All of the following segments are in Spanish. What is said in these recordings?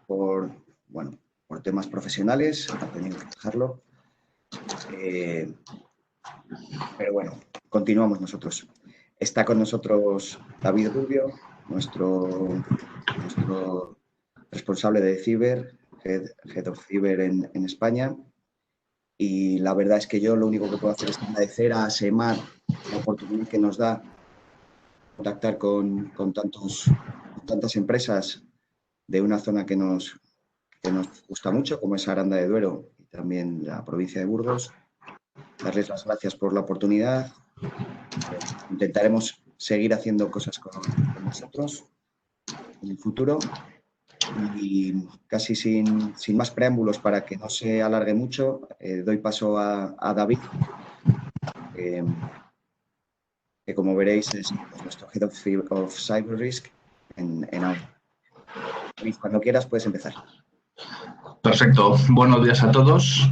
por, bueno, por temas profesionales, ha tenido que dejarlo. Pero bueno, continuamos nosotros. Está con nosotros David Rubio, nuestro responsable de Ciber, Head of Ciber en España. Y la verdad es que yo lo único que puedo hacer es agradecer a SEMAR la oportunidad que nos da contactar con tantas empresas de una zona que nos gusta mucho, como es Aranda de Duero y también la provincia de Burgos. Darles las gracias por la oportunidad. Intentaremos seguir haciendo cosas con vosotros en el futuro. Y casi sin más preámbulos, para que no se alargue mucho, doy paso a David, que como veréis es nuestro Head of Cyber Risk en Aura. David, cuando quieras puedes empezar. Perfecto. Buenos días a todos.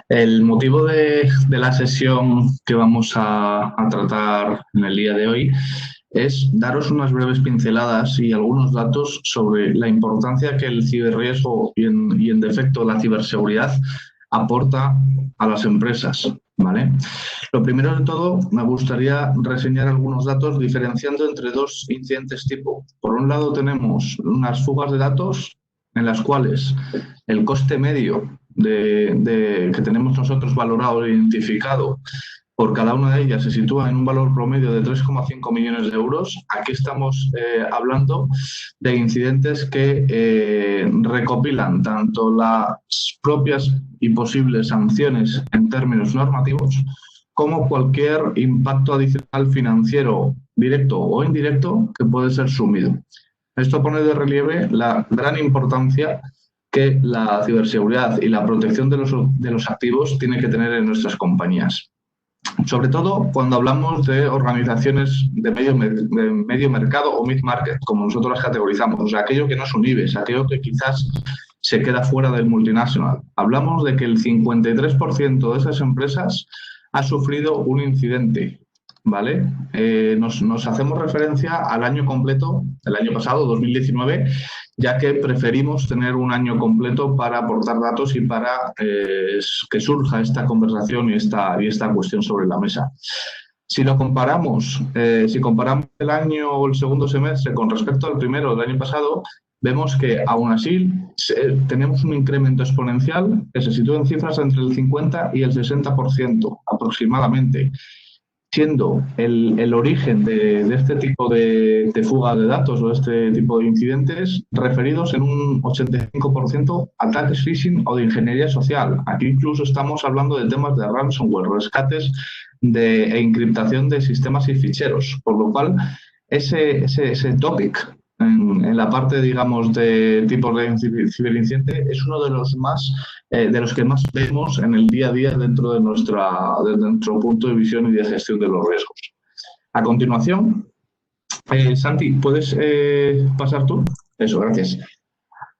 El motivo de la sesión que vamos a tratar en el día de hoy es daros unas breves pinceladas y algunos datos sobre la importancia que el ciberriesgo y en defecto la ciberseguridad aporta a las empresas, ¿vale? Lo primero de todo, me gustaría reseñar algunos datos diferenciando entre dos incidentes tipo. Por un lado tenemos unas fugas de datos en las cuales el coste medio que tenemos nosotros valorado e identificado por cada una de ellas se sitúa en un valor promedio de 3,5 millones de euros. Aquí estamos hablando de incidentes que recopilan tanto las propias y posibles sanciones en términos normativos como cualquier impacto adicional financiero directo o indirecto que puede ser sumido. Esto pone de relieve la gran importancia que la ciberseguridad y la protección de los activos tiene que tener en nuestras compañías. Sobre todo cuando hablamos de organizaciones de medio mercado o mid-market, como nosotros las categorizamos, o sea, aquello que no es un IBEX, aquello que quizás se queda fuera del multinacional. Hablamos de que el 53% de esas empresas ha sufrido un incidente, ¿vale? Nos hacemos referencia al año completo, el año pasado, 2019, ya que preferimos tener un año completo para aportar datos y para que surja esta conversación y esta cuestión sobre la mesa. Si lo comparamos, si comparamos el año o el segundo semestre con respecto al primero del año pasado, vemos que aún así tenemos un incremento exponencial que se sitúa en cifras entre el 50 y el 60% aproximadamente, siendo el origen de este tipo de fuga de datos o este tipo de incidentes referidos en un 85% a ataques phishing o de ingeniería social. Aquí incluso estamos hablando de temas de ransomware, rescates e encriptación de sistemas y ficheros, por lo cual ese topic en la parte, digamos, de tipos de ciberincidente es uno de los que más vemos en el día a día dentro de nuestro punto de visión y de gestión de los riesgos. A continuación, Santi, ¿puedes pasar tú? Eso, gracias.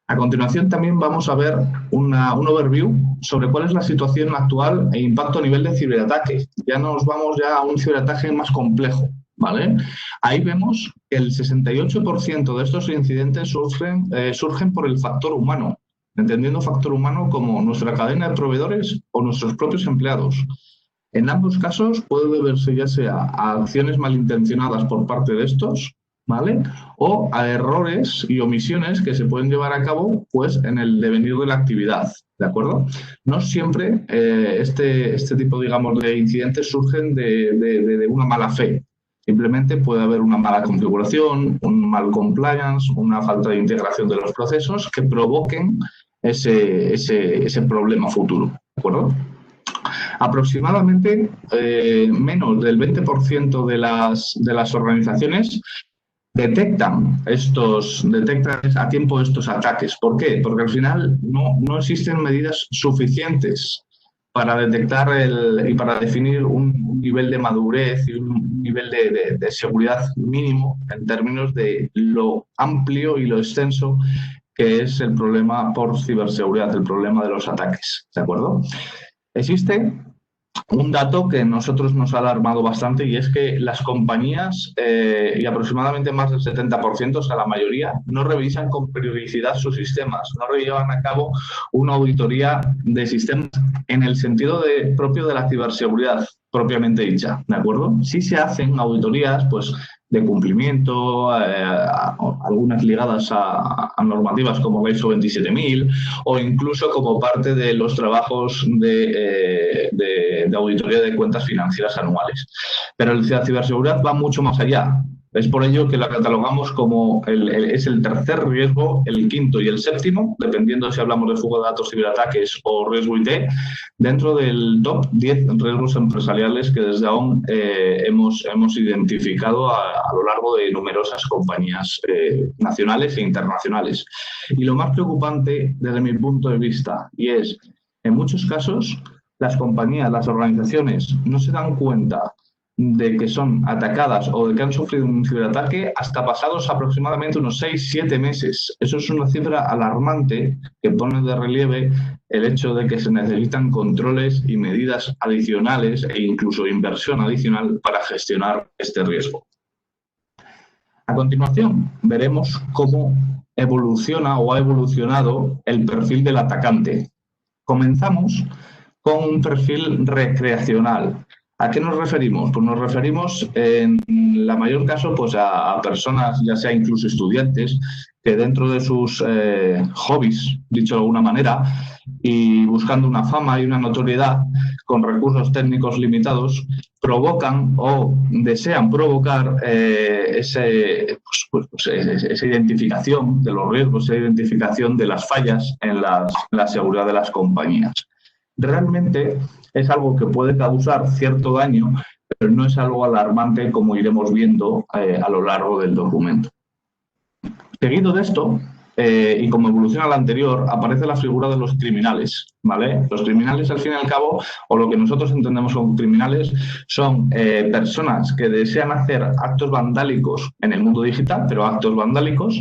A continuación también vamos a ver un overview sobre cuál es la situación actual e impacto a nivel de ciberataque. Ya nos vamos a un ciberataque más complejo, ¿vale? Ahí vemos que el 68% de estos incidentes surgen por el factor humano, entendiendo factor humano como nuestra cadena de proveedores o nuestros propios empleados. En ambos casos puede deberse ya sea a acciones malintencionadas por parte de estos, ¿vale? O a errores y omisiones que se pueden llevar a cabo pues, en el devenir de la actividad, ¿de acuerdo? No siempre este tipo, digamos, de incidentes surgen de una mala fe. Simplemente puede haber una mala configuración, un mal compliance, una falta de integración de los procesos que provoquen ese problema futuro, ¿de acuerdo? Aproximadamente menos del 20% de las organizaciones detectan a tiempo estos ataques. ¿Por qué? Porque al final no existen medidas suficientes para detectar y para definir un nivel de madurez y un nivel de seguridad mínimo en términos de lo amplio y lo extenso que es el problema por ciberseguridad, el problema de los ataques, ¿de acuerdo? Existe un dato que a nosotros nos ha alarmado bastante, y es que las compañías, y aproximadamente más del 70%, o sea, la mayoría, no revisan con periodicidad sus sistemas, no llevan a cabo una auditoría de sistemas en el sentido propio de la ciberseguridad propiamente dicha, ¿de acuerdo? Sí se hacen auditorías, pues, de cumplimiento, algunas ligadas a normativas como la ISO 27000, o incluso como parte de los trabajos de auditoría de cuentas financieras anuales. Pero la ciberseguridad va mucho más allá. Es por ello que la catalogamos como es el tercer riesgo, el quinto y el séptimo, dependiendo si hablamos de fuga de datos, ciberataques o riesgo IT, dentro del top 10 riesgos empresariales que desde AON hemos identificado a lo largo de numerosas compañías nacionales e internacionales. Y lo más preocupante desde mi punto de vista, y es, en muchos casos, las compañías, las organizaciones no se dan cuenta de que son atacadas o de que han sufrido un ciberataque hasta pasados aproximadamente unos 6-7 meses. Eso es una cifra alarmante que pone de relieve el hecho de que se necesitan controles y medidas adicionales e incluso inversión adicional para gestionar este riesgo. A continuación, veremos cómo evoluciona o ha evolucionado el perfil del atacante. Comenzamos con un perfil recreacional. ¿A qué nos referimos? Pues nos referimos en la mayor caso pues a personas, ya sea incluso estudiantes, que dentro de sus hobbies, dicho de alguna manera, y buscando una fama y una notoriedad con recursos técnicos limitados, provocan o desean provocar esa identificación de los riesgos, esa identificación de las fallas en la seguridad de las compañías. Realmente es algo que puede causar cierto daño, pero no es algo alarmante, como iremos viendo a lo largo del documento. Seguido de esto, y como evoluciona la anterior, aparece la figura de los criminales, ¿vale? Los criminales, al fin y al cabo, o lo que nosotros entendemos como criminales, son personas que desean hacer actos vandálicos en el mundo digital, pero actos vandálicos,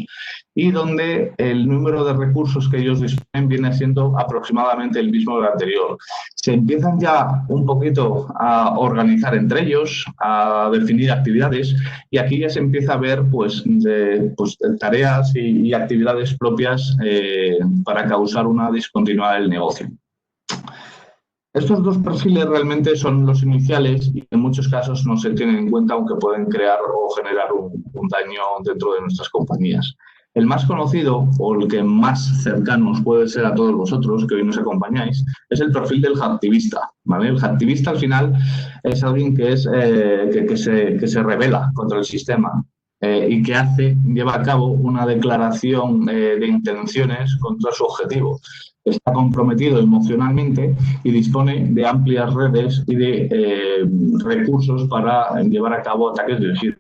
y donde el número de recursos que ellos disponen viene siendo aproximadamente el mismo del anterior. Se empiezan ya un poquito a organizar entre ellos, a definir actividades, y aquí ya se empieza a ver pues tareas y actividades propias para causar una discontinuidad del negocio. Estos dos perfiles realmente son los iniciales y en muchos casos no se tienen en cuenta, aunque pueden crear o generar un daño dentro de nuestras compañías. El más conocido, o el que más cercano os puede ser a todos vosotros que hoy nos acompañáis, es el perfil del hacktivista, ¿vale? El hacktivista, al final, es alguien que se rebela contra el sistema y que lleva a cabo una declaración de intenciones contra su objetivo. Está comprometido emocionalmente y dispone de amplias redes y de recursos para llevar a cabo ataques dirigidos.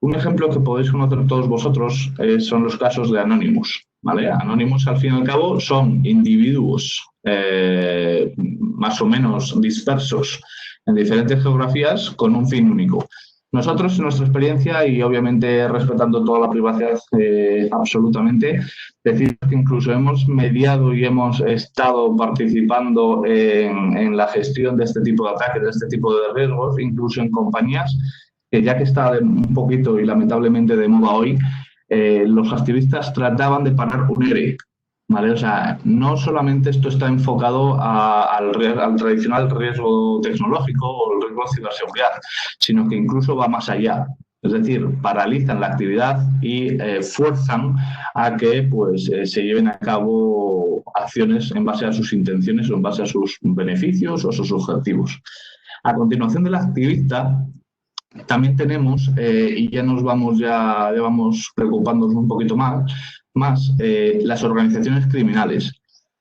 Un ejemplo que podéis conocer todos vosotros son los casos de Anonymous, ¿vale? Anonymous, al fin y al cabo, son individuos más o menos dispersos en diferentes geografías con un fin único. Nosotros, en nuestra experiencia, y obviamente respetando toda la privacidad absolutamente, decir que incluso hemos mediado y hemos estado participando en la gestión de este tipo de ataques, de este tipo de riesgos, incluso en compañías que, ya que está un poquito y lamentablemente de moda hoy, los activistas trataban de parar un ERE, ¿vale? O sea, no solamente esto está enfocado al tradicional riesgo tecnológico o el riesgo de ciberseguridad, sino que incluso va más allá. Es decir, paralizan la actividad y fuerzan a que pues, se lleven a cabo acciones en base a sus intenciones o en base a sus beneficios o sus objetivos. A continuación del activista, también tenemos, y ya vamos preocupándonos un poquito más, las organizaciones criminales.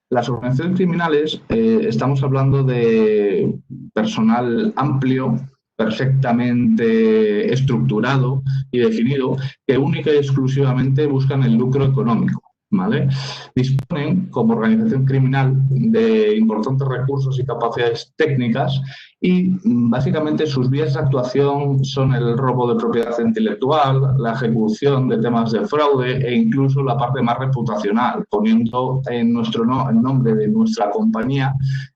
Las organizaciones criminales, estamos hablando de personal amplio, perfectamente estructurado y definido, que única y exclusivamente buscan el lucro económico, ¿vale? Disponen, como organización criminal, de importantes recursos y capacidades técnicas y básicamente sus vías de actuación son el robo de propiedad intelectual, la ejecución de temas de fraude e incluso la parte más reputacional, poniendo en nombre de nuestra compañía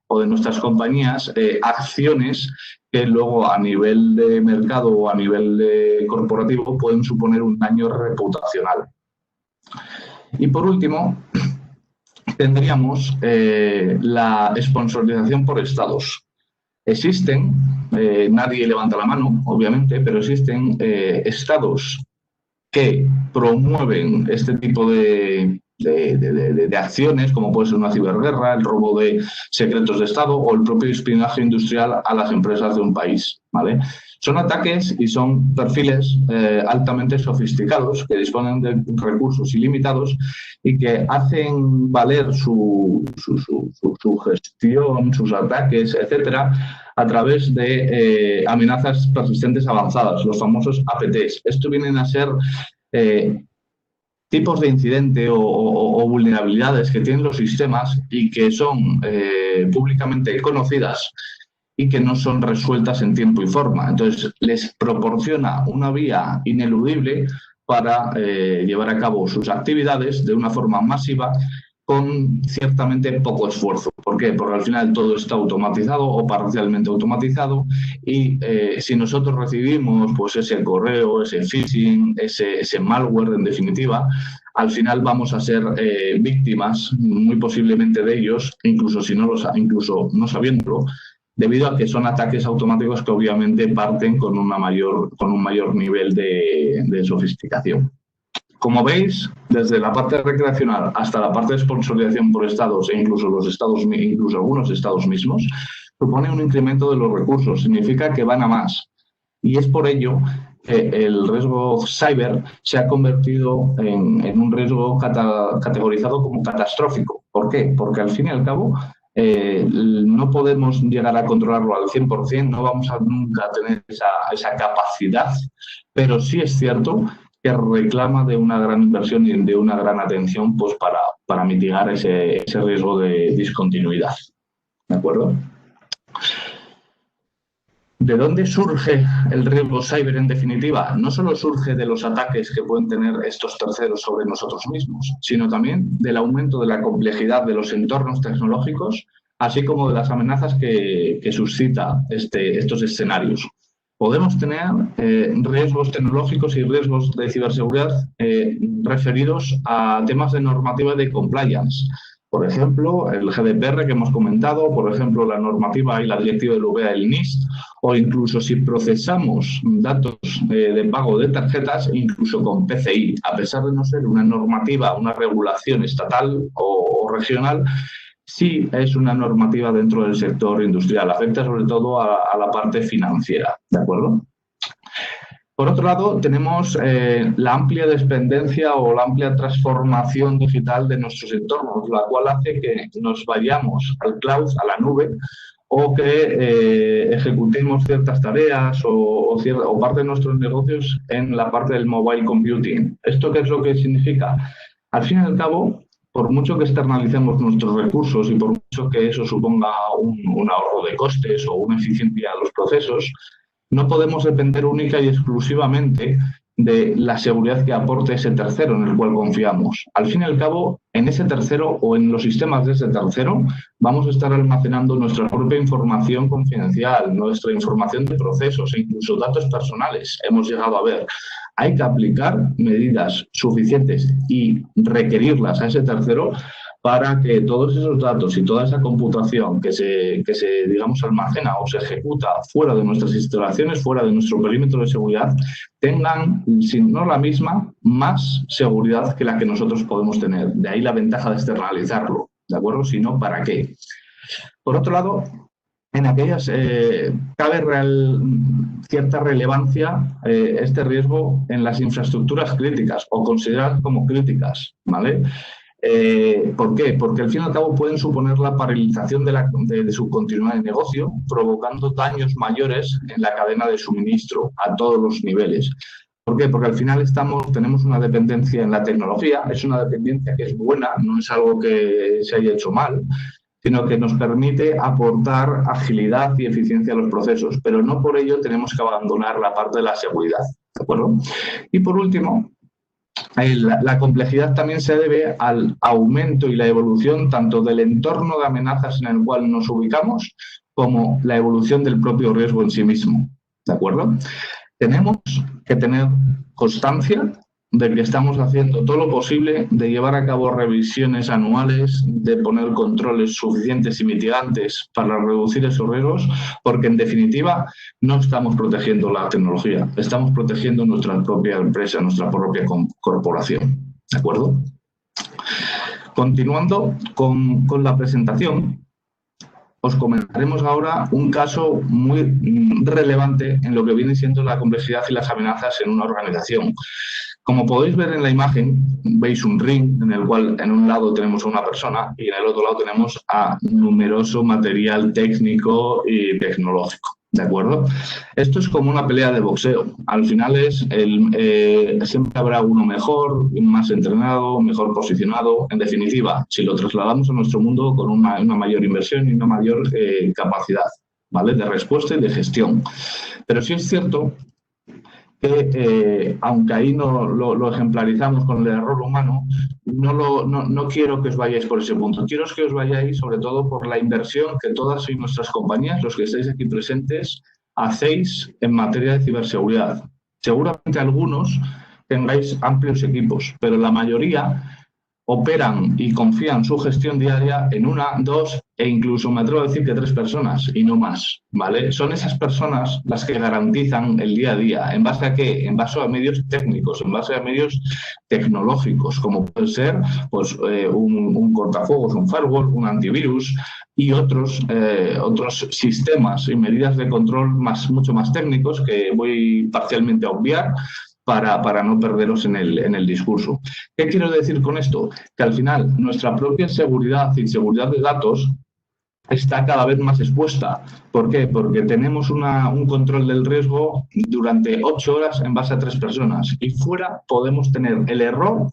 o de nuestras compañías acciones que luego a nivel de mercado o a nivel corporativo pueden suponer un daño reputacional. Y por último, tendríamos la sponsorización por estados. Existen, nadie levanta la mano, obviamente, pero existen estados que promueven este tipo de acciones, como puede ser una ciberguerra, el robo de secretos de Estado o el propio espionaje industrial a las empresas de un país, ¿vale? Son ataques y son perfiles altamente sofisticados que disponen de recursos ilimitados y que hacen valer su gestión, sus ataques, etcétera, a través de amenazas persistentes avanzadas, los famosos APTs. Esto vienen a ser tipos de incidente o vulnerabilidades que tienen los sistemas y que son públicamente conocidas y que no son resueltas en tiempo y forma. Entonces, les proporciona una vía ineludible para llevar a cabo sus actividades de una forma masiva con ciertamente poco esfuerzo. ¿Por qué? Porque al final todo está automatizado o parcialmente automatizado y si nosotros recibimos pues, ese correo, ese phishing, ese malware, en definitiva, al final vamos a ser víctimas muy posiblemente de ellos, incluso no sabiéndolo, debido a que son ataques automáticos que obviamente parten con un mayor nivel de sofisticación. Como veis, desde la parte recreacional hasta la parte de sponsorización por estados e incluso algunos estados mismos, supone un incremento de los recursos, significa que van a más. Y es por ello que el riesgo cyber se ha convertido en un riesgo categorizado como catastrófico. ¿Por qué? Porque al fin y al cabo no podemos llegar a controlarlo al 100%, no vamos a nunca tener esa capacidad, pero sí es cierto que reclama de una gran inversión y de una gran atención pues, para mitigar ese riesgo de discontinuidad. ¿De acuerdo? ¿De dónde surge el riesgo cyber en definitiva? No solo surge de los ataques que pueden tener estos terceros sobre nosotros mismos, sino también del aumento de la complejidad de los entornos tecnológicos, así como de las amenazas que suscita estos escenarios. Podemos tener riesgos tecnológicos y riesgos de ciberseguridad referidos a temas de normativa de compliance. Por ejemplo, el GDPR que hemos comentado, por ejemplo, la normativa y la directiva europea del NIS, o incluso si procesamos datos de pago de tarjetas, incluso con PCI, a pesar de no ser una normativa, una regulación estatal o regional, sí es una normativa dentro del sector industrial, afecta sobre todo a la parte financiera, ¿de acuerdo? Por otro lado, tenemos la amplia dependencia o la amplia transformación digital de nuestros entornos, la cual hace que nos vayamos al cloud, a la nube, o que ejecutemos ciertas tareas o parte de nuestros negocios en la parte del mobile computing. ¿Esto qué es lo que significa? Al fin y al cabo, por mucho que externalicemos nuestros recursos y por mucho que eso suponga un ahorro de costes o una eficiencia de los procesos, no podemos depender única y exclusivamente de la seguridad que aporte ese tercero en el cual confiamos. Al fin y al cabo, en ese tercero o en los sistemas de ese tercero vamos a estar almacenando nuestra propia información confidencial, nuestra información de procesos e incluso datos personales. Hemos llegado a ver. Hay que aplicar medidas suficientes y requerirlas a ese tercero para que todos esos datos y toda esa computación que se digamos, almacena o se ejecuta fuera de nuestras instalaciones, fuera de nuestro perímetro de seguridad, tengan, si no la misma, más seguridad que la que nosotros podemos tener. De ahí la ventaja de externalizarlo, ¿de acuerdo? Si no, ¿para qué? Por otro lado, en aquellas cabe cierta relevancia este riesgo en las infraestructuras críticas o consideradas como críticas, ¿vale? ¿Por qué? Porque al fin y al cabo pueden suponer la paralización de su continuidad de negocio, provocando daños mayores en la cadena de suministro a todos los niveles. ¿Por qué? Porque al final tenemos una dependencia en la tecnología, es una dependencia que es buena, no es algo que se haya hecho mal, sino que nos permite aportar agilidad y eficiencia a los procesos, pero no por ello tenemos que abandonar la parte de la seguridad, ¿de acuerdo? Y por último, La complejidad también se debe al aumento y la evolución tanto del entorno de amenazas en el cual nos ubicamos como la evolución del propio riesgo en sí mismo. ¿De acuerdo? Tenemos que tener constancia de que estamos haciendo todo lo posible, de llevar a cabo revisiones anuales, de poner controles suficientes y mitigantes para reducir esos riesgos, porque en definitiva no estamos protegiendo la tecnología, estamos protegiendo nuestra propia empresa, nuestra propia corporación. ¿De acuerdo? Continuando con la presentación, os comentaremos ahora un caso muy relevante en lo que viene siendo la complejidad y las amenazas en una organización. Como podéis ver en la imagen, veis un ring en el cual en un lado tenemos a una persona y en el otro lado tenemos a numeroso material técnico y tecnológico. ¿De acuerdo? Esto es como una pelea de boxeo. Al final siempre habrá uno mejor, más entrenado, mejor posicionado. En definitiva, si lo trasladamos a nuestro mundo con una mayor inversión y una mayor capacidad, ¿vale?, de respuesta y de gestión. Pero sí es cierto que, aunque ahí no lo ejemplarizamos con el error humano, no quiero que os vayáis por ese punto. Quiero que os vayáis sobre todo por la inversión que todas nuestras compañías, los que estáis aquí presentes, hacéis en materia de ciberseguridad. Seguramente algunos tengáis amplios equipos, pero la mayoría operan y confían su gestión diaria en una, dos e incluso me atrevo a decir que 3 personas y no más, ¿vale? Son esas personas las que garantizan el día a día. ¿En base a qué? En base a medios técnicos, en base a medios tecnológicos, como puede ser pues, un cortafuegos, un firewall, un antivirus y otros sistemas y medidas de control mucho más técnicos que voy parcialmente a obviar, para no perderos en el discurso. ¿Qué quiero decir con esto? Que al final nuestra propia seguridad y seguridad de datos está cada vez más expuesta. ¿Por qué? Porque tenemos un control del riesgo durante 8 horas en base a 3 personas y fuera podemos tener el error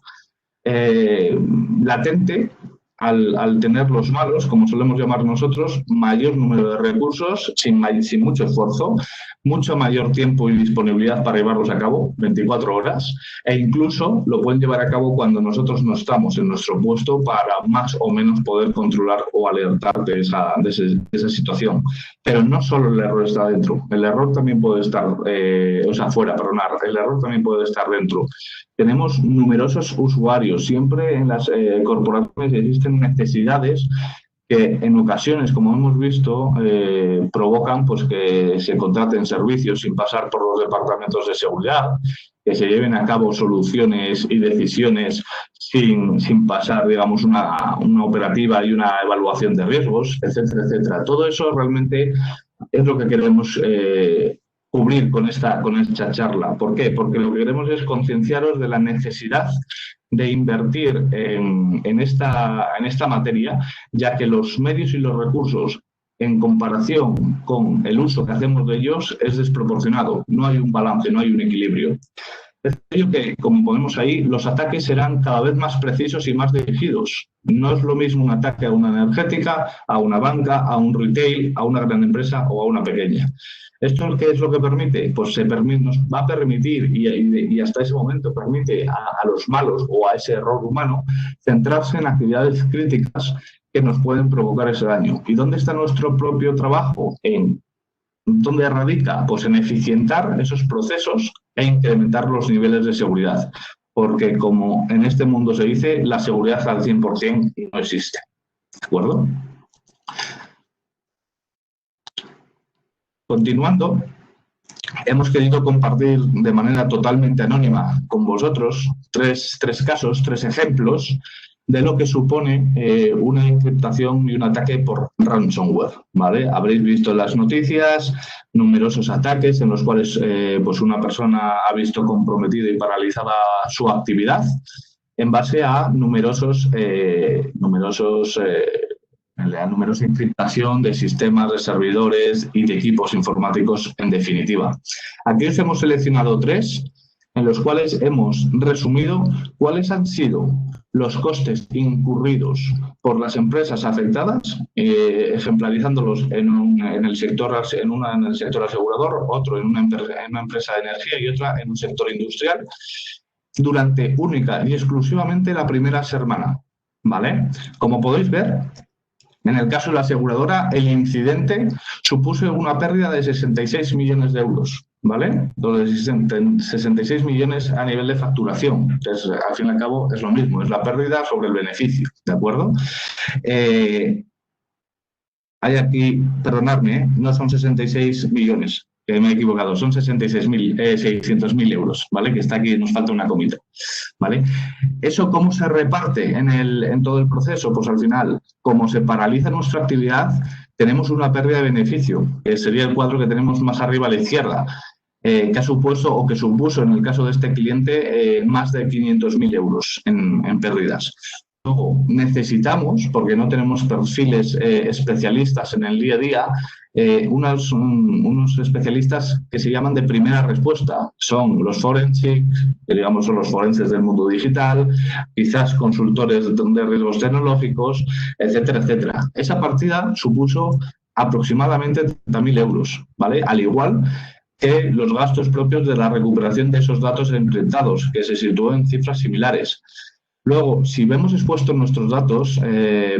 latente al tener los malos, como solemos llamar nosotros, mayor número de recursos sin mucho esfuerzo, mucho mayor tiempo y disponibilidad para llevarlos a cabo, 24 horas, e incluso lo pueden llevar a cabo cuando nosotros no estamos en nuestro puesto para más o menos poder controlar o alertar de esa situación. Pero no solo el error está dentro, el error también puede estar, fuera, el error también puede estar dentro. Tenemos numerosos usuarios, siempre en las corporaciones existen necesidades que en ocasiones, como hemos visto, provocan pues, que se contraten servicios sin pasar por los departamentos de seguridad, que se lleven a cabo soluciones y decisiones sin pasar, digamos, una operativa y una evaluación de riesgos, etcétera, etcétera. Todo eso realmente es lo que queremos cubrir con esta charla. ¿Por qué? Porque lo que queremos es concienciaros de la necesidad de invertir en esta materia, ya que los medios y los recursos en comparación con el uso que hacemos de ellos es desproporcionado. No hay un balance, no hay un equilibrio. Es ello que, como ponemos ahí, los ataques serán cada vez más precisos y más dirigidos. No es lo mismo un ataque a una energética, a una banca, a un retail, a una gran empresa o a una pequeña. ¿Esto qué es lo que permite? Pues nos va a permitir, y hasta ese momento permite a los malos o a ese error humano, centrarse en actividades críticas que nos pueden provocar ese daño. ¿Y dónde está nuestro propio trabajo? ¿Dónde radica? Pues en eficientar esos procesos e incrementar los niveles de seguridad. Porque, como en este mundo se dice, la seguridad al 100% no existe. ¿De acuerdo? Continuando, hemos querido compartir de manera totalmente anónima con vosotros tres casos, 3 ejemplos de lo que supone una encriptación y un ataque por ransomware, ¿vale? Habréis visto en las noticias numerosos ataques en los cuales pues una persona ha visto comprometida y paralizada su actividad en base a numerosa encriptación de sistemas, de servidores y de equipos informáticos en definitiva. Aquí os hemos seleccionado 3 en los cuales hemos resumido cuáles han sido los costes incurridos por las empresas afectadas, ejemplarizándolos en el sector asegurador, otro en una empresa de energía y otra en un sector industrial, durante única y exclusivamente la primera semana, ¿vale? Como podéis ver, en el caso de la aseguradora, el incidente supuso una pérdida de 66 millones de euros, ¿vale? 66 millones a nivel de facturación. Entonces, al fin y al cabo, es lo mismo, es la pérdida sobre el beneficio, ¿de acuerdo? Hay aquí, perdonadme, no son 66 millones, que me he equivocado, son 66.600.000 euros, ¿vale? Que está aquí, nos falta una comita, ¿vale? ¿Eso cómo se reparte en todo el proceso? Pues al final, como se paraliza nuestra actividad, tenemos una pérdida de beneficio, que sería el cuadro que tenemos más arriba a la izquierda, que ha supuesto o que supuso en el caso de este cliente más de 500.000 euros en pérdidas. Luego, necesitamos, porque no tenemos perfiles especialistas en el día a día, unos especialistas que se llaman de primera respuesta. Son los forensic, que digamos son los forenses del mundo digital, quizás consultores de riesgos tecnológicos, etcétera, etcétera. Esa partida supuso aproximadamente 30.000 euros, ¿vale? Al igual que los gastos propios de la recuperación de esos datos encriptados, que se situó en cifras similares. Luego, si vemos expuestos nuestros datos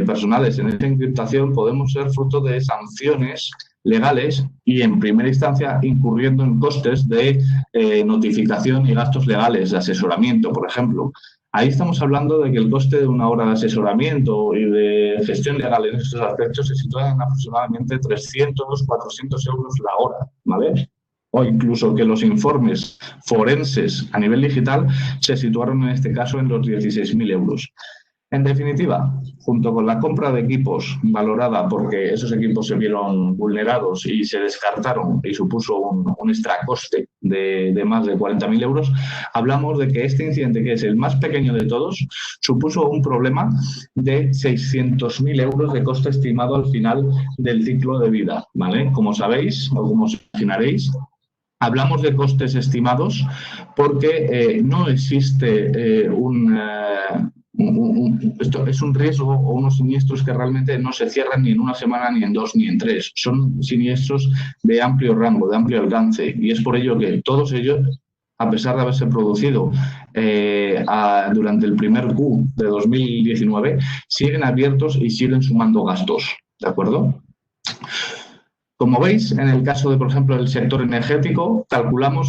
personales en esta encriptación, podemos ser fruto de sanciones legales y, en primera instancia, incurriendo en costes de notificación y gastos legales, de asesoramiento, por ejemplo. Ahí estamos hablando de que el coste de una hora de asesoramiento y de gestión legal en estos aspectos se sitúa en aproximadamente 300, 400 euros la hora, ¿vale? O incluso que los informes forenses a nivel digital se situaron en este caso en los 16.000 euros. En definitiva, junto con la compra de equipos valorada porque esos equipos se vieron vulnerados y se descartaron y supuso un extra coste de más de 40.000 euros, hablamos de que este incidente, que es el más pequeño de todos, supuso un problema de 600.000 euros de coste estimado al final del ciclo de vida, ¿vale? Como sabéis o como os imaginaréis, hablamos de costes estimados porque no existe esto es un riesgo o unos siniestros que realmente no se cierran ni en una semana, ni en dos, ni en tres. Son siniestros de amplio rango, de amplio alcance, y es por ello que todos ellos, a pesar de haberse producido durante el primer Q de 2019, siguen abiertos y siguen sumando gastos, ¿de acuerdo? Como veis, en el caso de, por ejemplo, del sector energético, calculamos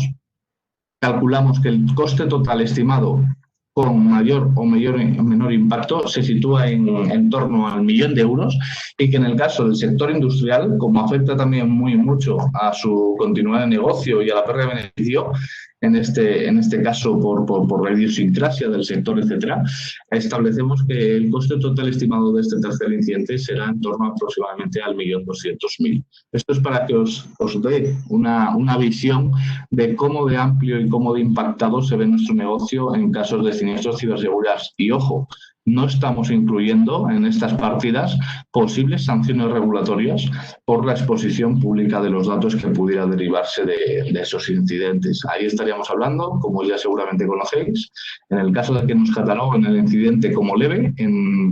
que el coste total estimado con mayor o menor impacto se sitúa en torno al 1.000.000 de euros, y que en el caso del sector industrial, como afecta también mucho a su continuidad de negocio y a la pérdida de beneficio, en este caso por la idiosincrasia del sector, etcétera, establecemos que el coste total estimado de este tercer incidente será en torno aproximadamente al 1.200.000. Esto es para que os dé una visión de cómo de amplio y cómo de impactado se ve nuestro negocio en casos de siniestros ciberseguridad. Y ojo, no estamos incluyendo en estas partidas posibles sanciones regulatorias por la exposición pública de los datos que pudiera derivarse de esos incidentes. Ahí estaríamos hablando, como ya seguramente conocéis, en el caso de que nos cataloguen el incidente como leve,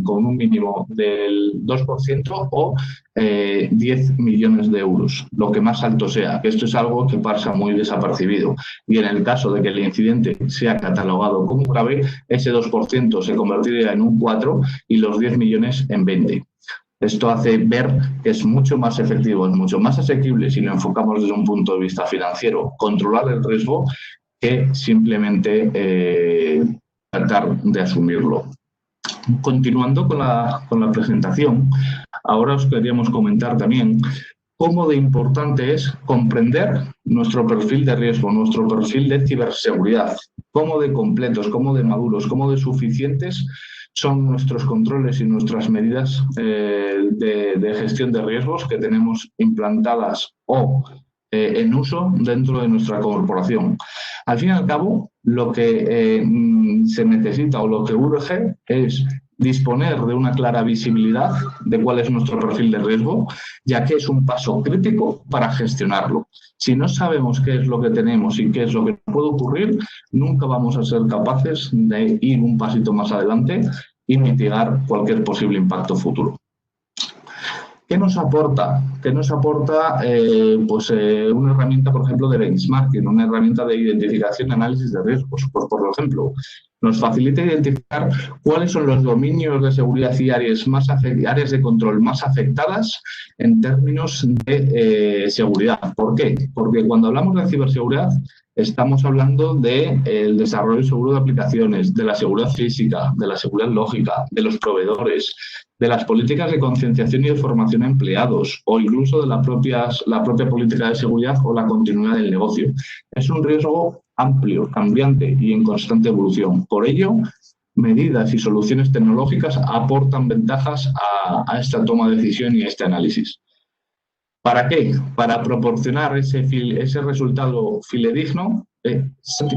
con un mínimo del 2% o 10 millones de euros, lo que más alto sea, que esto es algo que pasa muy desapercibido. Y en el caso de que el incidente sea catalogado como grave, ese 2% se convertiría en un 4 y los 10 millones en 20. Esto hace ver que es mucho más efectivo, es mucho más asequible si lo enfocamos desde un punto de vista financiero, controlar el riesgo, que simplemente tratar de asumirlo. Continuando con la presentación, ahora os queríamos comentar también cómo de importante es comprender nuestro perfil de riesgo, nuestro perfil de ciberseguridad, cómo de completos, cómo de maduros, cómo de suficientes son nuestros controles y nuestras medidas de gestión de riesgos que tenemos implantadas o en uso dentro de nuestra corporación. Al fin y al cabo, lo que se necesita o lo que urge es disponer de una clara visibilidad de cuál es nuestro perfil de riesgo, ya que es un paso crítico para gestionarlo. Si no sabemos qué es lo que tenemos y qué es lo que puede ocurrir, nunca vamos a ser capaces de ir un pasito más adelante y mitigar cualquier posible impacto futuro. ¿Qué nos aporta? ¿Qué nos aporta una herramienta, por ejemplo, de benchmarking, una herramienta de identificación y análisis de riesgos? Pues, por ejemplo, nos facilita identificar cuáles son los dominios de seguridad y áreas de control más afectadas en términos de seguridad. ¿Por qué? Porque cuando hablamos de ciberseguridad estamos hablando del desarrollo seguro de aplicaciones, de la seguridad física, de la seguridad lógica, de los proveedores, de las políticas de concienciación y de formación a empleados o incluso de la propia política de seguridad o la continuidad del negocio. Es un riesgo amplio, cambiante y en constante evolución. Por ello, medidas y soluciones tecnológicas aportan ventajas a esta toma de decisión y a este análisis. ¿Para qué? Para proporcionar ese resultado fidedigno. Santi,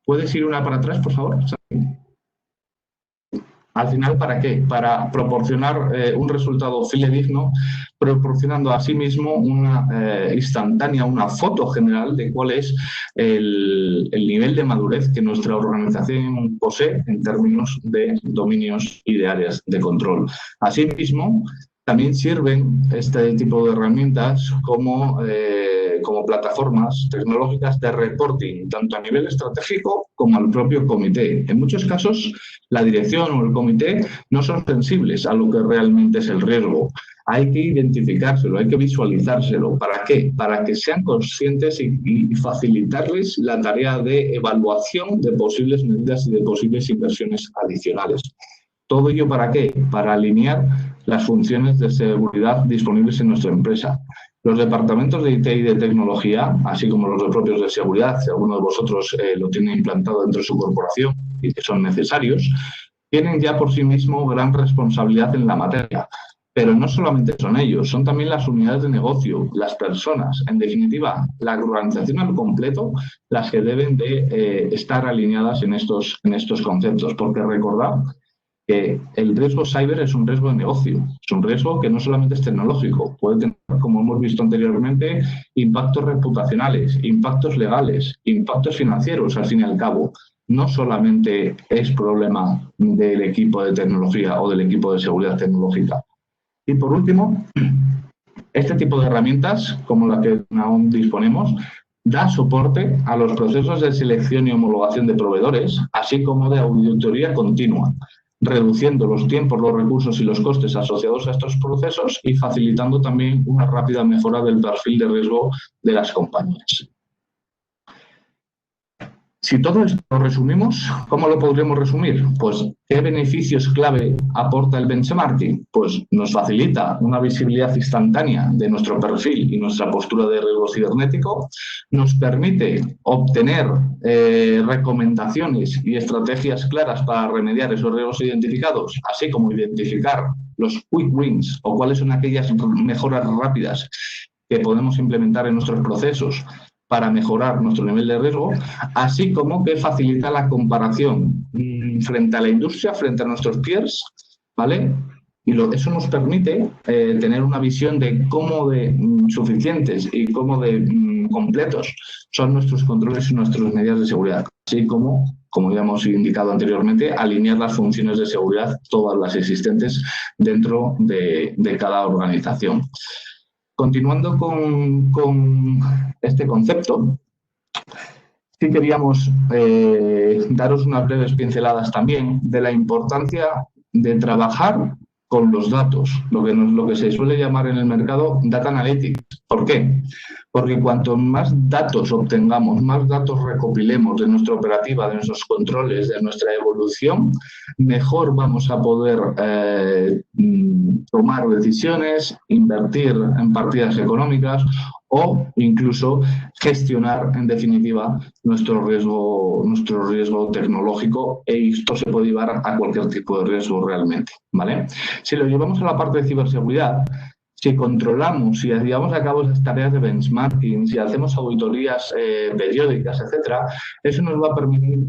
¿puedes ir una para atrás, por favor? Santi. Al final, ¿para qué? Para proporcionar un resultado fidedigno, proporcionando a sí mismo una instantánea, una foto general de cuál es el nivel de madurez que nuestra organización posee en términos de dominios y de áreas de control. Asimismo, también sirven este tipo de herramientas como plataformas tecnológicas de reporting, tanto a nivel estratégico como al propio comité. En muchos casos, la dirección o el comité no son sensibles a lo que realmente es el riesgo. Hay que identificárselo, hay que visualizárselo. ¿Para qué? Para que sean conscientes y facilitarles la tarea de evaluación de posibles medidas y de posibles inversiones adicionales. ¿Todo ello para qué? Para alinear las funciones de seguridad disponibles en nuestra empresa. Los departamentos de IT y de tecnología, así como los propios de seguridad, si alguno de vosotros lo tiene implantado dentro de su corporación y que son necesarios, tienen ya por sí mismo gran responsabilidad en la materia. Pero no solamente son ellos, son también las unidades de negocio, las personas, en definitiva, la organización al completo, las que deben de estar alineadas en estos conceptos. Porque recordad que el riesgo cyber es un riesgo de negocio, es un riesgo que no solamente es tecnológico, puede tener, como hemos visto anteriormente, impactos reputacionales, impactos legales, impactos financieros, al fin y al cabo. No solamente es problema del equipo de tecnología o del equipo de seguridad tecnológica. Y por último, este tipo de herramientas, como la que aún disponemos, da soporte a los procesos de selección y homologación de proveedores, así como de auditoría continua, reduciendo los tiempos, los recursos y los costes asociados a estos procesos y facilitando también una rápida mejora del perfil de riesgo de las compañías. Si todo esto lo resumimos, ¿cómo lo podríamos resumir? Pues, ¿qué beneficios clave aporta el benchmarking? Pues nos facilita una visibilidad instantánea de nuestro perfil y nuestra postura de riesgo cibernético, nos permite obtener recomendaciones y estrategias claras para remediar esos riesgos identificados, así como identificar los quick wins o cuáles son aquellas mejoras rápidas que podemos implementar en nuestros procesos para mejorar nuestro nivel de riesgo, así como que facilita la comparación frente a la industria, frente a nuestros peers, ¿vale? Y eso nos permite tener una visión de cómo de suficientes y cómo de completos son nuestros controles y nuestras medidas de seguridad, así como ya hemos indicado anteriormente, alinear las funciones de seguridad, todas las existentes dentro de cada organización. Continuando con este concepto, sí queríamos daros unas breves pinceladas también de la importancia de trabajar con los datos, lo que se suele llamar en el mercado data analytics. ¿Por qué? Porque cuanto más datos obtengamos, más datos recopilemos de nuestra operativa, de nuestros controles, de nuestra evolución, mejor vamos a poder tomar decisiones, invertir en partidas económicas o incluso gestionar, en definitiva, nuestro riesgo tecnológico, y esto se puede llevar a cualquier tipo de riesgo realmente, ¿vale? Si lo llevamos a la parte de ciberseguridad, si controlamos, si llevamos a cabo esas tareas de benchmarking, si hacemos auditorías periódicas, etcétera, eso nos va a permitir,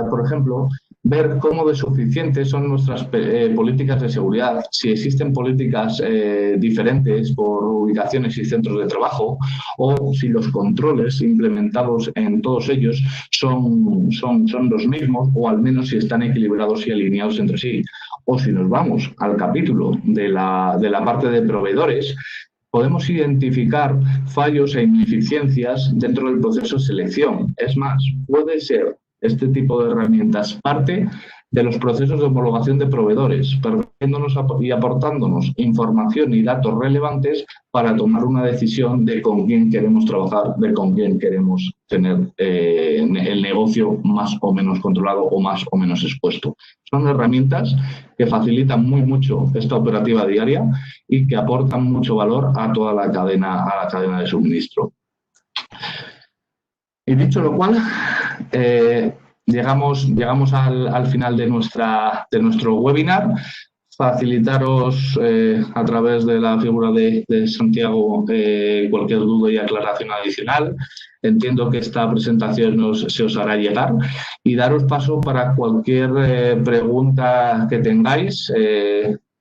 por ejemplo, ver cómo de suficientes son nuestras políticas de seguridad, si existen políticas diferentes por ubicaciones y centros de trabajo, o si los controles implementados en todos ellos son los mismos, o al menos si están equilibrados y alineados entre sí. o si nos vamos al capítulo de la parte de proveedores, podemos identificar fallos e ineficiencias dentro del proceso de selección. Es más, puede ser este tipo de herramientas parte de los procesos de homologación de proveedores, permitiéndonos y aportándonos información y datos relevantes para tomar una decisión de con quién queremos trabajar, de con quién queremos tener el negocio más o menos controlado o más o menos expuesto. Son herramientas que facilitan mucho esta operativa diaria y que aportan mucho valor a toda la cadena de suministro. Y dicho lo cual, llegamos al final de nuestro webinar. Facilitaros a través de la figura de Santiago cualquier duda y aclaración adicional. Entiendo que esta presentación se os hará llegar y daros paso para cualquier pregunta que tengáis,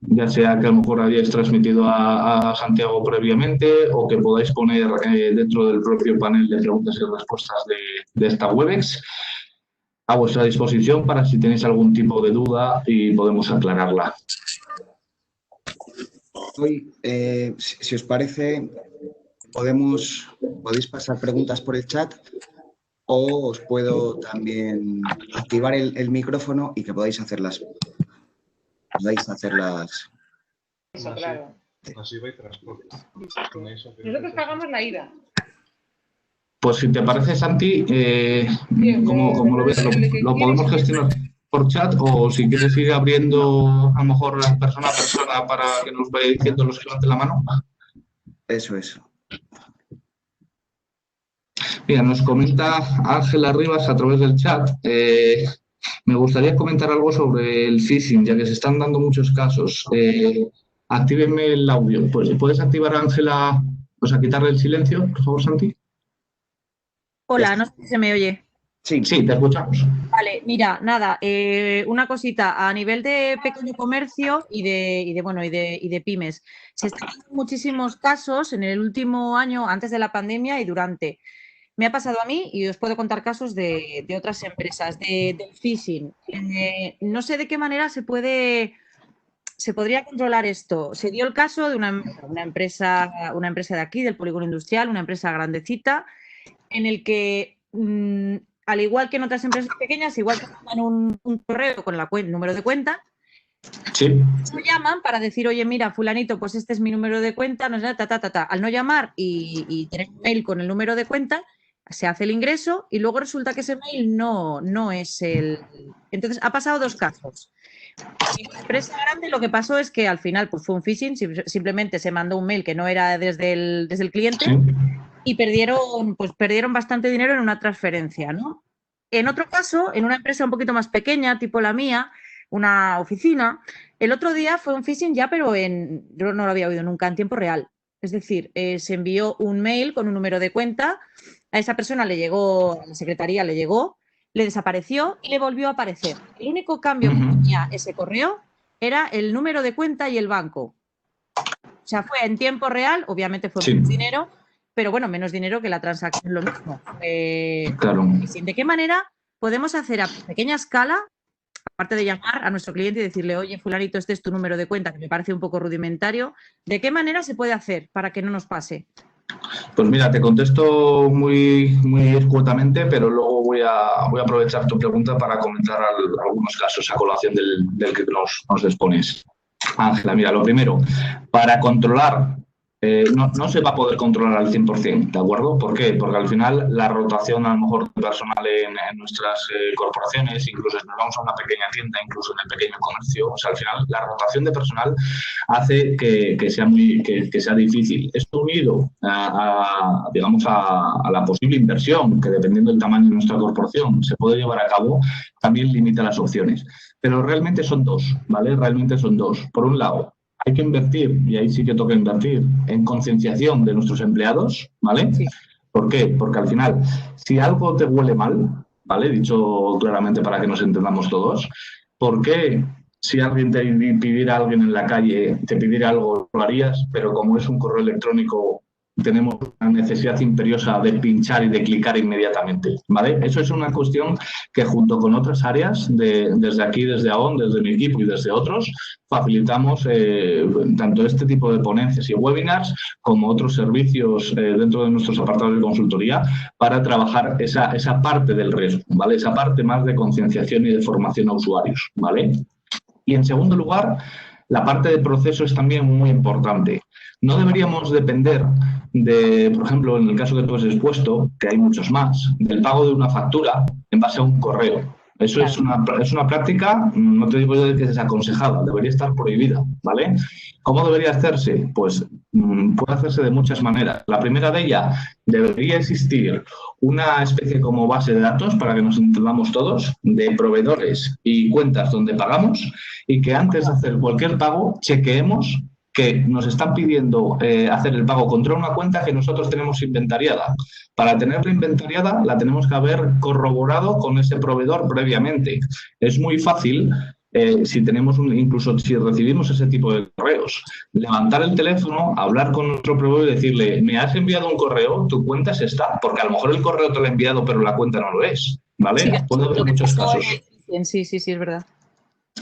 ya sea que a lo mejor hayáis transmitido a Santiago previamente o que podáis poner dentro del propio panel de preguntas y respuestas de esta Webex. A vuestra disposición para si tenéis algún tipo de duda y podemos aclararla. Hoy, si os parece, podéis pasar preguntas por el chat o os puedo también activar el micrófono y que podáis hacerlas. Eso, claro. Masiva y transporte. Nosotros pagamos la ida. Pues si te parece, Santi, como lo ves, lo podemos gestionar por chat o si quieres ir abriendo a lo mejor persona a persona para que nos vaya diciendo los que levanten la mano. Eso es. Mira, nos comenta Ángela Rivas a través del chat. Me gustaría comentar algo sobre el phishing, ya que se están dando muchos casos. Actívenme el audio. Pues, ¿puedes activar a Ángela, o sea, quitarle el silencio, por favor, Santi? Hola, no sé si se me oye. Sí, te escuchamos. Vale, mira, nada, una cosita, a nivel de pequeño comercio y de pymes, se están dando muchísimos casos en el último año, antes de la pandemia y durante. Me ha pasado a mí y os puedo contar casos de otras empresas, del phishing. No sé de qué manera se podría controlar esto. Se dio el caso de una empresa de aquí, del polígono industrial, una empresa grandecita, en el que, al igual que en otras empresas pequeñas, igual que mandan un correo con el número de cuenta, sí, me llaman para decir, oye, mira, fulanito, pues este es mi número de cuenta, no sé, Al no llamar y tener un mail con el número de cuenta, se hace el ingreso y luego resulta que ese mail no es el... Entonces, ha pasado dos casos. En la empresa grande lo que pasó es que al final pues, fue un phishing, simplemente se mandó un mail que no era desde el cliente, sí, y perdieron bastante dinero en una transferencia, ¿no? En otro caso, en una empresa un poquito más pequeña, tipo la mía, una oficina, el otro día fue un phishing ya, pero yo no lo había oído nunca, en tiempo real. Es decir, se envió un mail con un número de cuenta, a esa persona le llegó, a la secretaría le llegó, le desapareció y le volvió a aparecer. El único cambio que tenía ese correo era el número de cuenta y el banco. O sea, fue en tiempo real, obviamente fue menos dinero, pero bueno, menos dinero que la transacción, lo mismo. Claro. ¿De qué manera podemos hacer a pequeña escala, aparte de llamar a nuestro cliente y decirle, oye, fulanito, este es tu número de cuenta, que me parece un poco rudimentario, ¿de qué manera se puede hacer para que no nos pase? Pues mira, te contesto muy escuetamente, pero luego voy a aprovechar tu pregunta para comentar algunos casos a colación del que nos expones. Ángela, mira, lo primero, para controlar, no se va a poder controlar al 100%, ¿de acuerdo? ¿Por qué? Porque al final la rotación a lo mejor de personal en nuestras corporaciones, incluso si nos vamos a una pequeña tienda, incluso en el pequeño comercio, o sea, al final la rotación de personal hace que sea difícil. Esto unido digamos, a la posible inversión, que dependiendo del tamaño de nuestra corporación se puede llevar a cabo, también limita las opciones. Pero realmente son dos, ¿vale? Realmente son dos. Por un lado, hay que invertir, y ahí sí que toca invertir, en concienciación de nuestros empleados, ¿vale? Sí. ¿Por qué? Porque al final, si algo te huele mal, ¿vale? Dicho claramente para que nos entendamos todos, ¿por qué si alguien te pidiera a alguien en la calle, te pidiera algo, lo harías, pero como es un correo electrónico tenemos una necesidad imperiosa de pinchar y de clicar inmediatamente, ¿vale? Eso es una cuestión que junto con otras áreas, desde aquí, desde AON, desde mi equipo y desde otros, facilitamos tanto este tipo de ponencias y webinars como otros servicios dentro de nuestros apartados de consultoría para trabajar esa parte del riesgo, ¿vale? Esa parte más de concienciación y de formación a usuarios, ¿vale? Y en segundo lugar, la parte de proceso es también muy importante. No deberíamos depender de, por ejemplo, en el caso que tú has expuesto, que hay muchos más, del pago de una factura en base a un correo. Eso claro. es una práctica, no te digo yo que es desaconsejada, debería estar prohibida, ¿vale? ¿Cómo debería hacerse? Pues puede hacerse de muchas maneras. La primera de ellas, debería existir una especie como base de datos, para que nos entendamos todos, de proveedores y cuentas donde pagamos, y que antes de hacer cualquier pago chequeemos que nos están pidiendo hacer el pago contra una cuenta que nosotros tenemos inventariada. Para tenerla inventariada la tenemos que haber corroborado con ese proveedor previamente. Es muy fácil, si tenemos incluso si recibimos ese tipo de correos, levantar el teléfono, hablar con nuestro proveedor y decirle, me has enviado un correo, tu cuenta es esta, porque a lo mejor el correo te lo ha enviado pero la cuenta no lo es, ¿vale? Sí, puede haber muchos casos. Sí, es verdad.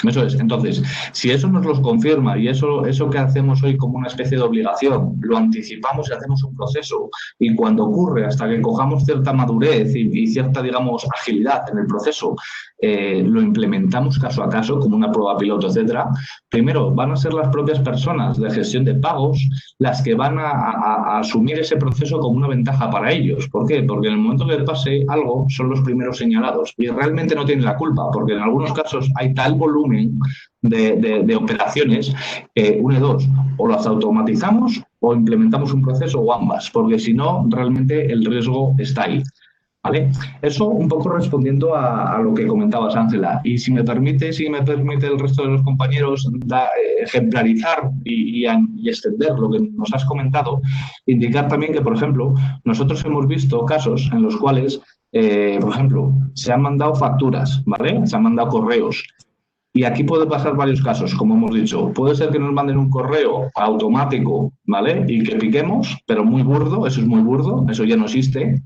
Eso es. Entonces, si eso nos lo confirma y eso que hacemos hoy como una especie de obligación, lo anticipamos y hacemos un proceso, y cuando ocurre, hasta que cojamos cierta madurez y cierta, digamos, agilidad en el proceso, lo implementamos caso a caso, como una prueba piloto, etcétera, primero van a ser las propias personas de gestión de pagos las que van a asumir ese proceso como una ventaja para ellos. ¿Por qué? Porque en el momento que pase algo, son los primeros señalados y realmente no tienen la culpa, porque en algunos casos hay tal volumen de operaciones que une dos, o las automatizamos o implementamos un proceso o ambas, porque si no, realmente el riesgo está ahí. ¿Vale? Eso un poco respondiendo a lo que comentabas, Ángela. Y si me permite el resto de los compañeros ejemplarizar y extender lo que nos has comentado, indicar también que, por ejemplo, nosotros hemos visto casos en los cuales, por ejemplo, se han mandado facturas, ¿vale? Se han mandado correos. Y aquí puede pasar varios casos, como hemos dicho. Puede ser que nos manden un correo automático, ¿vale? Y que piquemos, pero muy burdo, eso es muy burdo, eso ya no existe.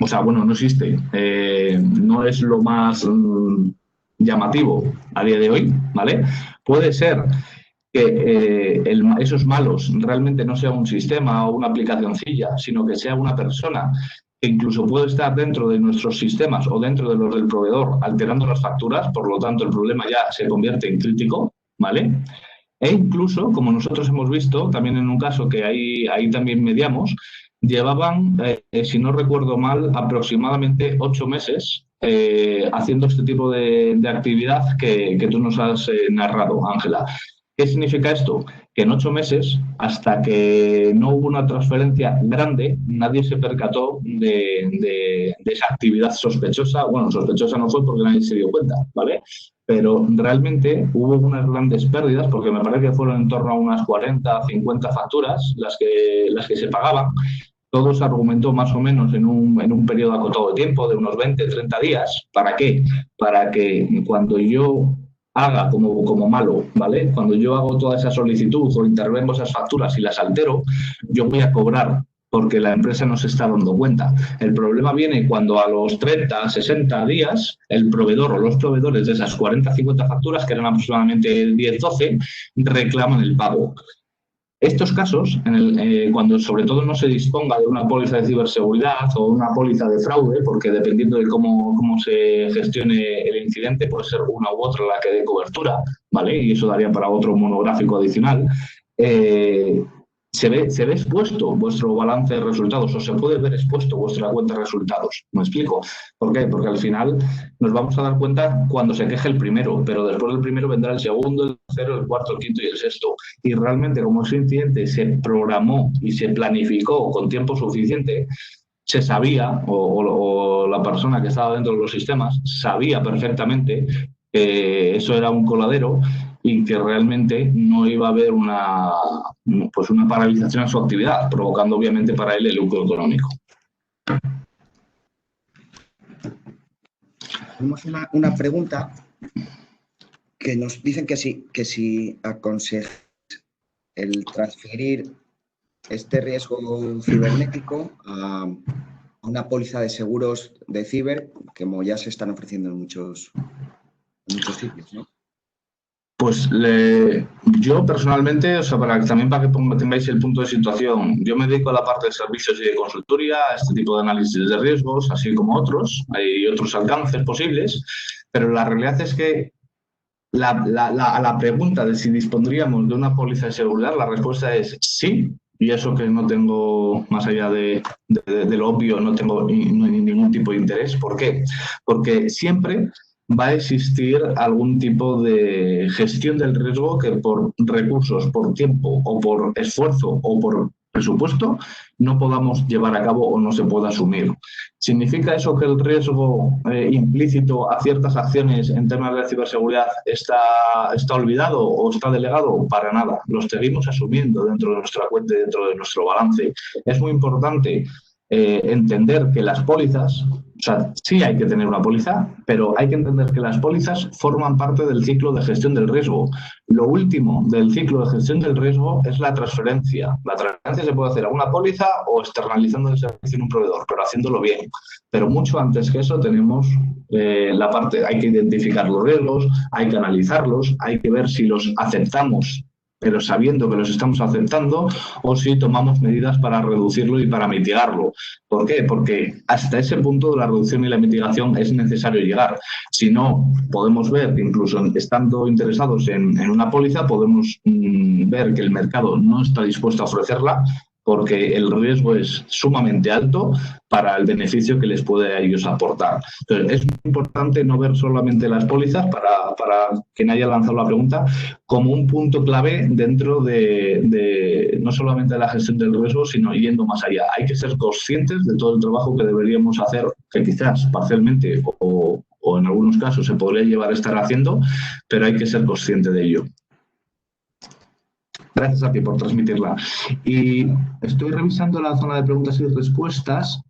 O sea, bueno, no existe. No es lo más llamativo a día de hoy, ¿vale? Puede ser que esos malos realmente no sea un sistema o una aplicacioncilla, sino que sea una persona que incluso puede estar dentro de nuestros sistemas o dentro de los del proveedor alterando las facturas, por lo tanto el problema ya se convierte en crítico, ¿vale? E incluso, como nosotros hemos visto, también en un caso que ahí también mediamos, llevaban, si no recuerdo mal, aproximadamente 8 meses haciendo este tipo de actividad que tú nos has narrado, Ángela. ¿Qué significa esto? Que en 8 meses, hasta que no hubo una transferencia grande, nadie se percató de esa actividad sospechosa. Bueno, sospechosa no fue porque nadie se dio cuenta, ¿vale? Pero realmente hubo unas grandes pérdidas, porque me parece que fueron en torno a unas 40, 50 facturas las que se pagaban. Todo se argumentó más o menos en un periodo acotado de tiempo, de unos 20, 30 días. ¿Para qué? Para que cuando yo haga como malo, ¿vale? Cuando yo hago toda esa solicitud o intervengo esas facturas y las altero, yo voy a cobrar porque la empresa no se está dando cuenta. El problema viene cuando a los 30, 60 días el proveedor o los proveedores de esas 40, 50 facturas, que eran aproximadamente 10, 12, reclaman el pago. Estos casos, cuando sobre todo no se disponga de una póliza de ciberseguridad o una póliza de fraude, porque dependiendo de cómo se gestione el incidente, puede ser una u otra la que dé cobertura, ¿vale? Y eso daría para otro monográfico adicional. Se ve expuesto vuestro balance de resultados o se puede ver expuesto vuestra cuenta de resultados. ¿Me explico? ¿Por qué? Porque al final nos vamos a dar cuenta cuando se queje el primero, pero después del primero vendrá el segundo, el tercero, el cuarto, el quinto y el sexto. Y realmente, como ese incidente se programó y se planificó con tiempo suficiente, se sabía, o la persona que estaba dentro de los sistemas sabía perfectamente que eso era un coladero y que realmente no iba a haber una paralización en su actividad, provocando obviamente para él el lucro económico. Tenemos una pregunta que nos dicen que si aconseja el transferir este riesgo cibernético a una póliza de seguros de ciber, como ya se están ofreciendo en muchos sitios, ¿no? Pues yo personalmente, o sea, también para que tengáis el punto de situación, yo me dedico a la parte de servicios y de consultoría, a este tipo de análisis de riesgos, así como otros, hay otros alcances posibles, pero la realidad es que a la pregunta de si dispondríamos de una póliza de seguridad, la respuesta es sí, y eso que no tengo, más allá de lo obvio, no tengo ningún tipo de interés. ¿Por qué? Porque siempre va a existir algún tipo de gestión del riesgo que por recursos, por tiempo o por esfuerzo o por presupuesto no podamos llevar a cabo o no se pueda asumir. ¿Significa eso que el riesgo implícito a ciertas acciones en temas de ciberseguridad está olvidado o está delegado? Para nada. Los seguimos asumiendo dentro de nuestra cuenta y dentro de nuestro balance. Es muy importante entender que las pólizas, o sea, sí hay que tener una póliza, pero hay que entender que las pólizas forman parte del ciclo de gestión del riesgo. Lo último del ciclo de gestión del riesgo es la transferencia. La transferencia se puede hacer a una póliza o externalizando el servicio en un proveedor, pero haciéndolo bien. Pero mucho antes que eso tenemos la parte, hay que identificar los riesgos, hay que analizarlos, hay que ver si los aceptamos, pero sabiendo que los estamos aceptando, o si tomamos medidas para reducirlo y para mitigarlo. ¿Por qué? Porque hasta ese punto de la reducción y la mitigación es necesario llegar. Si no, podemos ver que incluso estando interesados en una póliza, podemos ver que el mercado no está dispuesto a ofrecerla porque el riesgo es sumamente alto para el beneficio que les puede a ellos aportar. Entonces, es muy importante no ver solamente las pólizas, para quien haya lanzado la pregunta, como un punto clave dentro de no solamente de la gestión del riesgo, sino yendo más allá. Hay que ser conscientes de todo el trabajo que deberíamos hacer, que quizás parcialmente o en algunos casos se podría llevar a estar haciendo, pero hay que ser consciente de ello. Gracias a ti por transmitirla. Y estoy revisando la zona de preguntas y respuestas.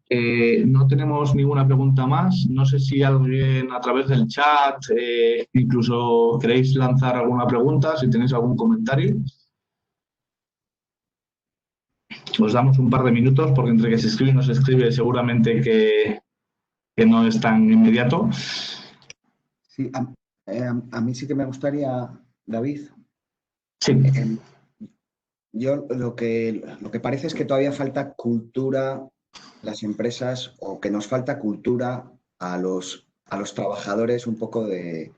No tenemos ninguna pregunta más. No sé si alguien a través del chat, incluso queréis lanzar alguna pregunta, si tenéis algún comentario. Os damos un par de minutos porque entre que se escribe y no se escribe seguramente que no es tan inmediato. Sí, a mí sí que me gustaría, David. Sí. Yo lo que parece es que todavía falta cultura las empresas, o que nos falta cultura a los trabajadores un poco de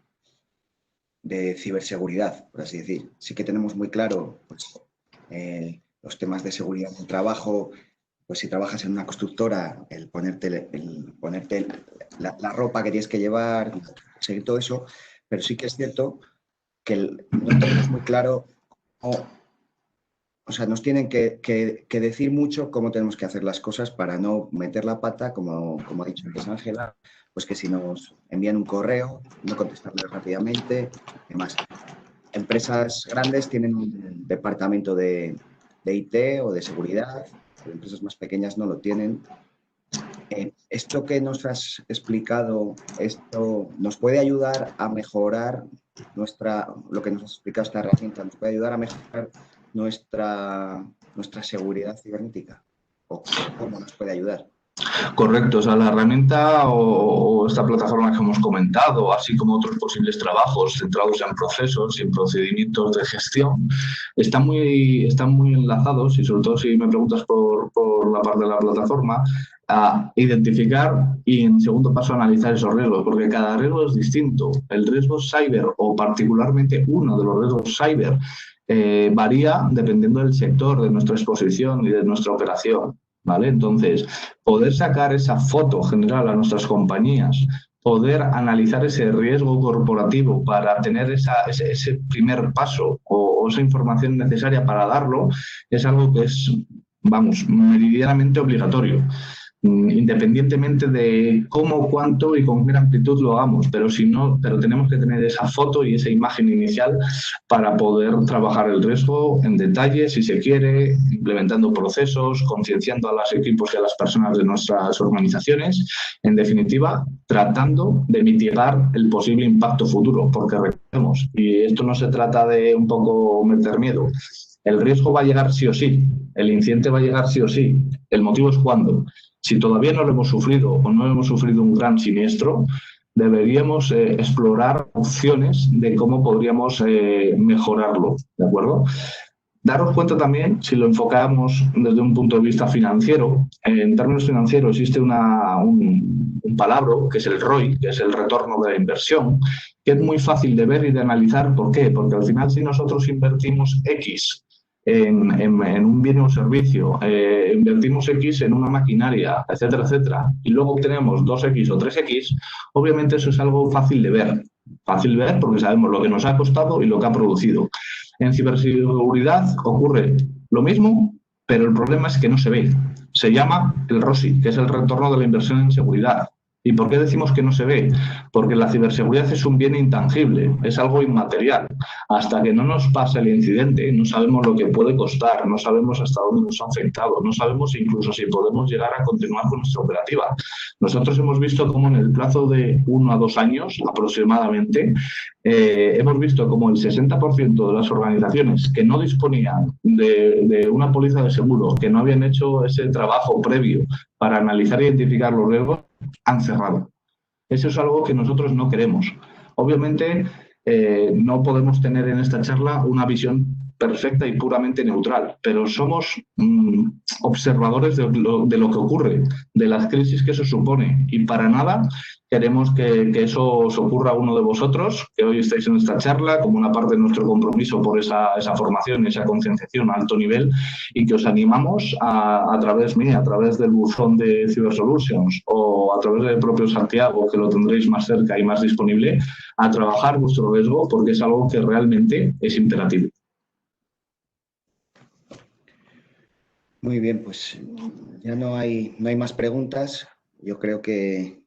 ciberseguridad, por así decir. Sí que tenemos muy claro pues, los temas de seguridad del trabajo. Pues si trabajas en una constructora, el ponerte la ropa que tienes que llevar, seguir todo eso, pero sí que es cierto que no tenemos muy claro cómo. O sea, nos tienen que decir mucho cómo tenemos que hacer las cosas para no meter la pata, como ha dicho antes Ángela, pues que si nos envían un correo, no contestarle rápidamente, demás. Empresas grandes tienen un departamento de IT o de seguridad, pero empresas más pequeñas no lo tienen. Esto que nos has explicado, esto nos puede ayudar a mejorar lo que nos has explicado esta herramienta, nos puede ayudar a mejorar nuestra seguridad cibernética, o cómo nos puede ayudar. Correcto, o sea, la herramienta o esta plataforma que hemos comentado, así como otros posibles trabajos centrados en procesos y en procedimientos de gestión, están muy enlazados, y sobre todo si me preguntas por la parte de la plataforma, a identificar y en segundo paso analizar esos riesgos, porque cada riesgo es distinto. El riesgo cyber, o particularmente uno de los riesgos cyber, varía dependiendo del sector, de nuestra exposición y de nuestra operación, ¿vale? Entonces, poder sacar esa foto general a nuestras compañías, poder analizar ese riesgo corporativo para tener ese primer paso o esa información necesaria para darlo, es algo que es, vamos, meridianamente obligatorio. Independientemente de cómo, cuánto y con qué amplitud lo hagamos, pero tenemos que tener esa foto y esa imagen inicial para poder trabajar el riesgo en detalle, si se quiere, implementando procesos, concienciando a los equipos y a las personas de nuestras organizaciones, en definitiva, tratando de mitigar el posible impacto futuro, porque recordemos, y esto no se trata de un poco meter miedo, El riesgo va a llegar sí o sí, el incidente va a llegar sí o sí. El motivo es cuándo. Si todavía no lo hemos sufrido o no hemos sufrido un gran siniestro, deberíamos explorar opciones de cómo podríamos mejorarlo, ¿de acuerdo? Daros cuenta también, si lo enfocamos desde un punto de vista financiero, en términos financieros existe un palabra que es el ROI, que es el retorno de la inversión, que es muy fácil de ver y de analizar. ¿Por qué? Porque al final si nosotros invertimos X en un bien o servicio, invertimos X en una maquinaria, etcétera, etcétera, y luego obtenemos 2X o 3X, obviamente eso es algo fácil de ver. Fácil de ver porque sabemos lo que nos ha costado y lo que ha producido. En ciberseguridad ocurre lo mismo, pero el problema es que no se ve. Se llama el ROSI, que es el retorno de la inversión en seguridad. ¿Y por qué decimos que no se ve? Porque la ciberseguridad es un bien intangible, es algo inmaterial. Hasta que no nos pase el incidente, no sabemos lo que puede costar, no sabemos hasta dónde nos ha afectado, no sabemos incluso si podemos llegar a continuar con nuestra operativa. Nosotros hemos visto cómo en el plazo de 1 a 2 años aproximadamente, hemos visto como el 60% de las organizaciones que no disponían de una póliza de seguro, que no habían hecho ese trabajo previo para analizar e identificar los riesgos, han cerrado. Eso es algo que nosotros no queremos. Obviamente, no podemos tener en esta charla una visión perfecta y puramente neutral, pero somos observadores de lo que ocurre, de las crisis que eso supone, y para nada queremos que eso os ocurra a uno de vosotros, que hoy estáis en esta charla, como una parte de nuestro compromiso por esa formación y esa concienciación a alto nivel, y que os animamos a través mía, a través del buzón de Cyber Solutions o a través del propio Santiago, que lo tendréis más cerca y más disponible, a trabajar vuestro riesgo, porque es algo que realmente es imperativo. Muy bien, pues ya no hay más preguntas. Yo creo que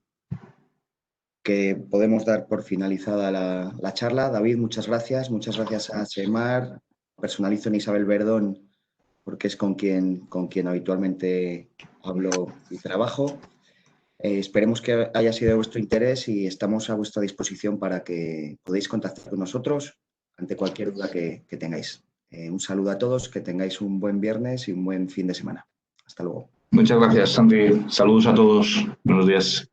podemos dar por finalizada la charla. David, muchas gracias. Muchas gracias a Semar, Personalizo en Isabel Verdón, porque es con quien habitualmente hablo y trabajo. Esperemos que haya sido de vuestro interés y estamos a vuestra disposición para que podáis contactar con nosotros ante cualquier duda que tengáis. Un saludo a todos, que tengáis un buen viernes y un buen fin de semana. Hasta luego. Muchas gracias, Santi. Saludos a todos. Buenos días.